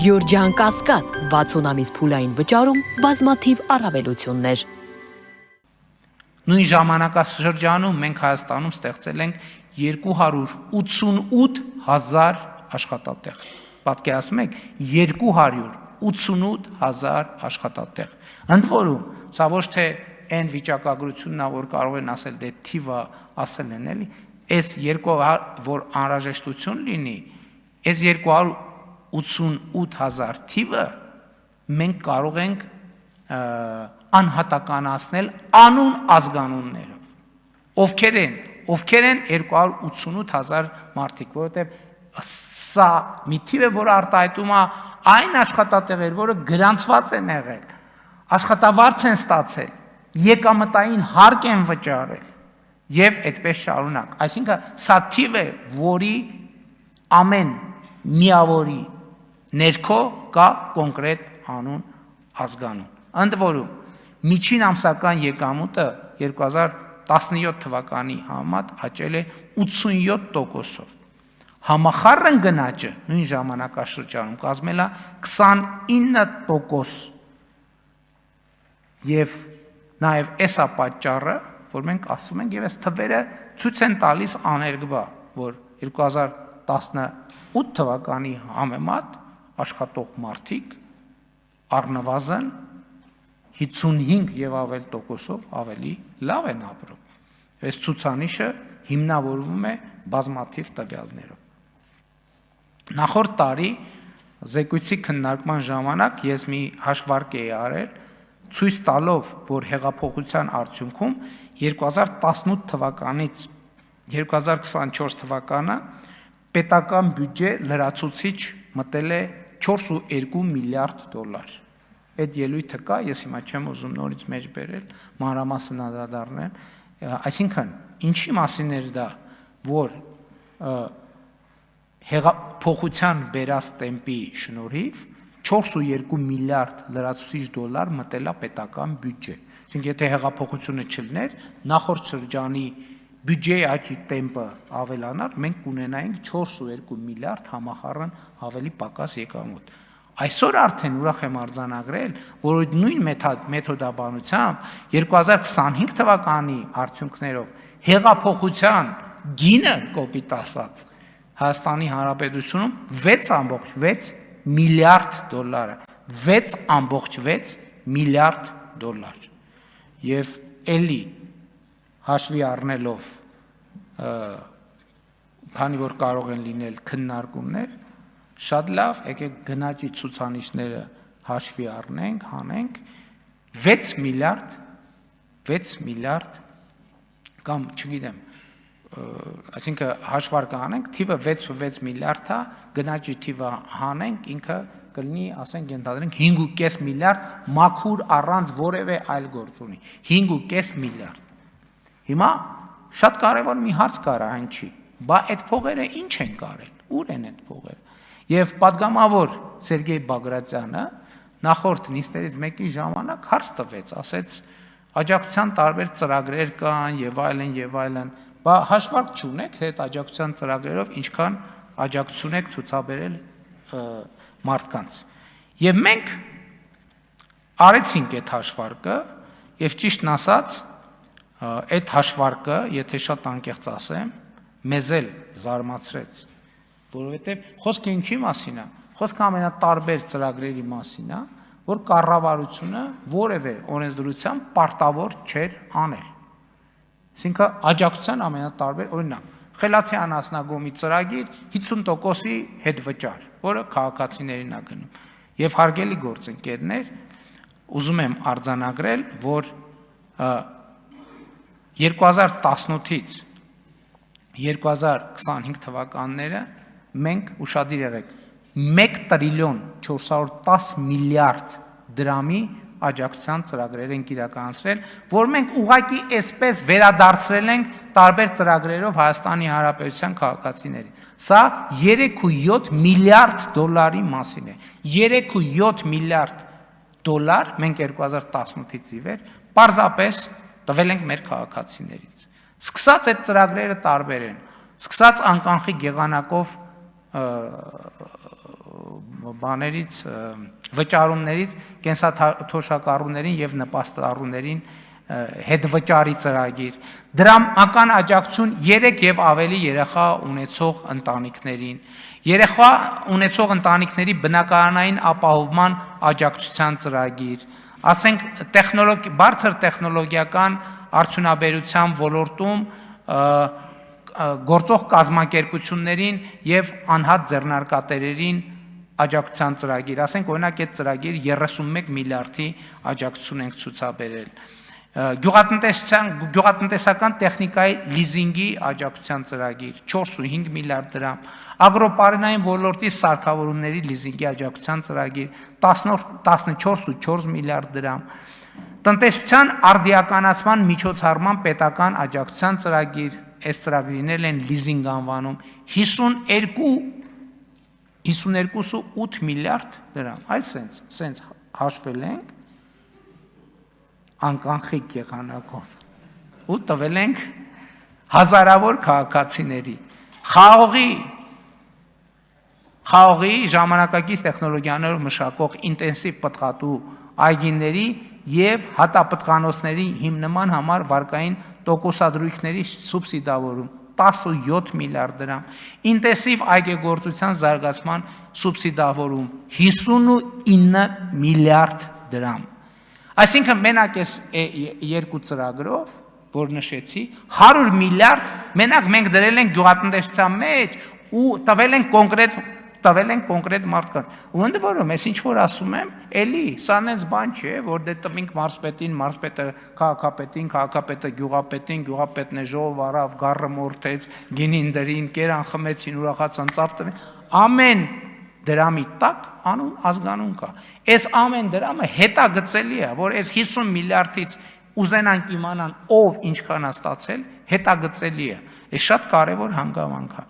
Գյորջյան Կասկադ 60 ամիս փուլային վճարում բազմաթիվ առավելություններ։ Նույն ժամանակաշրջանում մենք Հայաստանում ստեղծել ենք 288,000 աշխատատեղ։ Պատկերացնում եք 288,000 աշխատատեղ։ Ընդ որում, սա ոչ թե այն վիճակագրությունն է, որ կարող են ասել դե թիվը ասել են էլի, այս որ անհրաժեշտություն լինի, այս 288,000 թիվը մենք կարող ենք անհատականացնել անուն ազգանուններով։ Ովքեր են 288,000 մարդիկ, որովհետև սա մի թիվ է, որ արտահայտում է այն աշխատատեղեր, որը գրանցված են եղել, աշխատավարձ են ստացել, եկամտային հարկ են վճարել եւ այդպես շարունակ։ Այսինքն սա թիվ է, որի ամեն միավորի ներքո կա կոնկրետ անուն ազգանուն։ Ընդ որում, միջին ամսական եկամուտը 2017 թվականի համեմատ աճել է 87%-ով։ Համախառն գնաճը նույն ժամանակաշրջանում կազմել է 29%։ Եվ նաև էսա պատճառը, որ մենք ասում ենք, եւ այս թվերը ցույց են տալիս աներկբա, որ 2018 թվականի համեմատ աշխատող մարդիկ առնվազն 55 եւ ավել տոկոսով ավելի լավ են ապրում։ Այս ցուցանիշը հիմնավորվում է բազմաթիվ տվյալներով։ Նախորդ տարի զեկույցի քննարկման ժամանակ ես մի հաշվարկ էի արել, ցույց տալով, որ հեղափոխության արդյունքում 2018 թվականից 2024 թվականը պետական բյուջե լրացուցիչ մտել է 4.2 միլիարդ դոլար։ Այդ ելույթը կա, ես հիմա չեմ ուզում նորից մեջ բերել, մանրամասն անդրադառնալ, այսինքն ինչի մասին էր դա, որ հեղափոխության բերած տեմպի շնորհիվ 4.2 միլիարդ լրացուցիչ դոլար մտել է պետական բյուջե։ Այսինքն եթե հեղափոխությունը չլիներ, նախորդ շրջանի բյուջեի աճի տեմպը ավելանար, մենք կունենայինք 4.2 միլիարդ համախառն ավելի պակաս եկամուտ։ Այսօր արդեն ուրախ եմ արձանագրել, որ նույն մեթոդաբանությամբ 2025 թվականի արդյունքներով հեղափոխության գինը կոպիտ ասած Հայաստանի Հանրապետությունում 6.6 միլիարդ դոլար, 6.6 միլիարդ դոլար։ Եվ էլի հաշվի առնելով, քանի որ կարող են լինել քննարկումներ, շատ լավ, եկեք գնաճի ցուցանիշները հաշվի առնենք, հանենք 6 միլիարդ կամ չգիտեմ, այսինքն հաշվարկը անենք, թիվը 6.6 միլիարդ է, գնաճի թիվը հանենք, ինքը կլինի, ասենք, ենթադրենք 5.5 միլիարդ մաքուր առանց որևէ այլ գործունի, 5.5 միլիարդ։ Հիմա շատ կարևոր մի հարց կար այն չի, բա այդ փողերը ինչ են կարել, ուր են այդ փողերը։ Եվ падգամավոր Սերգեյ Բագրատյանը նախորդ նիստերից մեկի ժամանակ հարց տվեց, ասեց աջակցության տարբեր ծրագրեր կան եւ այլն, բա հաշվարկ չունեք այդ աջակցության ծրագրերով ինչքան աջակցություն եք ցուցաբերել մարդկանց։ Եվ մենք արեցինք այդ հաշվարկը եւ ճիշտն ասած այդ հաշվարկը, եթե շատ անկեղծ ասեմ, մեզ էլ զարմացրեց, որովհետև խոսքը ինչի մասին է, խոսքը ամենատարբեր ծրագրերի մասին է, որ կառավարությունը որևէ օրենսդրությամբ պարտավոր չէր անել։ Այսինքն աջակցության ամենատարբեր օրինակ, խելացի անասնագոմի ծրագիր 50%-ի հետ վճար, որը քաղաքացիներին է գնում։ Եվ հարգելի գործընկերներ, ուզում եմ արձանագրել, որ 2018-ից 2025 թվականները մենք ուշադիր եղեք 1 տրիլիոն 410 միլիարդ դրամի աջակցության ծրագրեր ենք իրականացրել, որ մենք ուղղակի այսպես վերադարձրել ենք տարբեր ծրագրերով Հայաստանի Հանրապետության քաղաքացիներին։ Սա 3.7 միլիարդ դոլարի մասին է։ 3.7 միլիարդ դոլար մենք 2018-ից ի վեր պարզապես տվել ենք մեր քաղաքացիներից։ Սկսած այդ ծրագրերը տարբեր են, սկսած անկանխիկ եղանակով բաներից վճարումներից կենսաթոշակառուներին եւ նպաստառուներին հետ վճարի ծրագիր, դրամական աջակցություն 3 եւ ավելի երեխա ունեցող ընտանիքներին, երեխա ունեցող ընտանիքների բնակարանային ապահովման աջակցության ծրագիր, ասենք բարձր տեխնոլոգիական արդյունաբերության ոլորտում գործող կազմակերպություններին եւ անհատ ձեռնարկատերերին աջակցության ծրագիր, ասենք օրինակ այդ ծրագիր 31 միլիարդի աջակցություն ենք ցուցաբերել, գյուղատնտեսական տեխնիկայի լիզինգի աջակցության ծրագիր 4.5 միլիարդ դրամ, ագրոպարենային ոլորտի սարքավորումների լիզինգի աջակցության ծրագիր 14.4 միլիարդ դրամ, տնտեսության արդիականացման միջոցառման պետական աջակցության ծրագիր, այս ծրագրերն են լիզինգ անվանում 52.8 միլիարդ դրամ, այսենց հաշվել ենք անկանխիկ եղանակով ու տվել ենք հազարավոր քաղաքացիների խաղողի ժամանակակից տեխնոլոգիաներով մշակող ինտենսիվ պտղատու այգիների եւ հատապտղանոցների հիմնման համար վարկային տոկոսադրույքների սուբսիդավորում 17 միլիարդ դրամ, ինտենսիվ այգեգործության զարգացման սուբսիդավորում 59 միլիարդ դրամ, այսինքն մենակ այս երկու ծրագրով, որ նշեցի, 100 միլիարդ մենակ մենք դրել ենք գյուղատնտեսության մեջ ու տվել ենք կոնկրետ մարդկանց, ու ընդ որում, ես ինչ որ ասում եմ, էլի, սա նենց բան չէ, որ դե տվինք մարզպետին, մարզպետը քաղաքապետին, քաղաքապետը գյուղապետին, գյուղապետն է ժողով արավ, գառը մորթեց, գինին դրին, կերան խմեցին, ուրախացան, ծափ տվին, ամեն դրամի տակ անուն ազգանուն կա, այս ամեն դրամը հետագծելի է, որ այս 50 միլիարդից ուզենանք իմանան ով ինչքան է ստացել, հետագծելի է, այս շատ կարևոր հանգամանք է,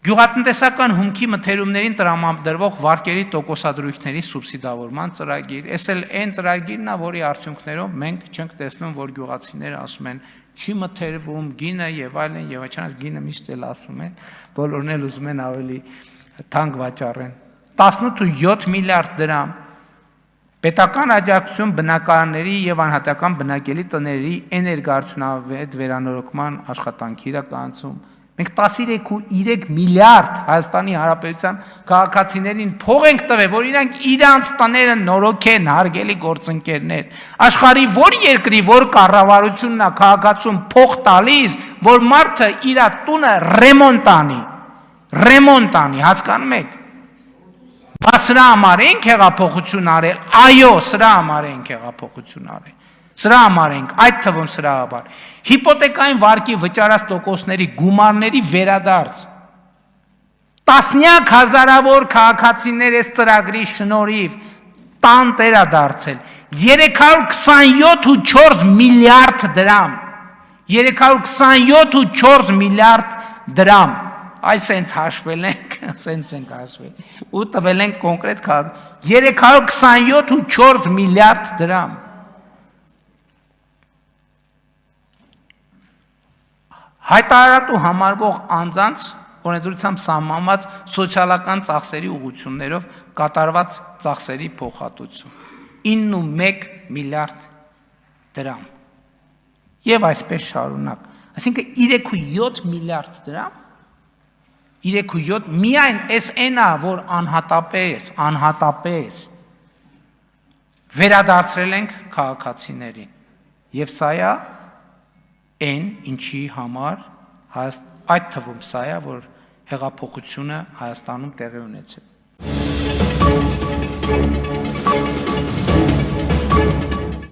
գյուղատնտեսական հումքի մթերումներին տրամադրվող վարկերի տոկոսադրույքների սուբսիդավորման ծրագիր, այս էլ այն ծրագիրն է, որի արդյունքներով մենք չենք տեսնում, որ գյուղացիները ասում են, չի մթերվում գինը եւ այլն եւ այլն, գինը միշտ էլ ասում են, բոլորն էլ ուզում են ավելի թանկ վաճառեն, 18.7 միլիարդ դրամ, պետական աջակցություն բնակարանների եւ անհատական բնակելի տների էներգոարդյունավետ վերանորոգման աշխատանքի իրականացում, մենք 13.3 միլիարդ Հայաստանի Հանրապետության քաղաքացիներին փող ենք տվել, որ իրանք իրանց տները նորոգեն, հարգելի գործընկերներ, աշխարհի որ երկրի, որ կառավարությունն է քաղաքացուն փող տալիս, որ մարդը իր տունը ռեմոնտ անի, հասկանում եք, բա սրա համար ենք հեղափոխություն արել, այո, սրա համար ենք հեղափոխություն արել, սրա համար ենք, այդ թվում սրա համար, հիպոթեկային վարկի վճարած տոկոսների գումարների վերադարձ, տասնյակ հազարավոր քաղաքացիներ այս ծրագրի շնորհիվ տան տերադարձել, 327.4 միլիարդ դրամ, 327.4 միլիարդ դրամ, այսենց հաշվել ենք, սենց ենք հաշվել, ու տվել ենք կոնկրետ 327.4 միլիարդ դրամ, հայտարարատու համարվող անձանց օրենսդրությամբ սահմանված սոցիալական ծախսերի ուղղություններով կատարված ծախսերի փոխհատուցում 9.1 միլիարդ դրամ եւ այսպես շարունակ, այսինքն 3.7 միլիարդ դրամ 3.7 միայն այս այնա, որ անհատապես վերադարձրել ենք քաղաքացիներին եւ սա է այն ինչի համար այդ թվում սա է, որ հեղափոխությունը Հայաստանում տեղի ունեցել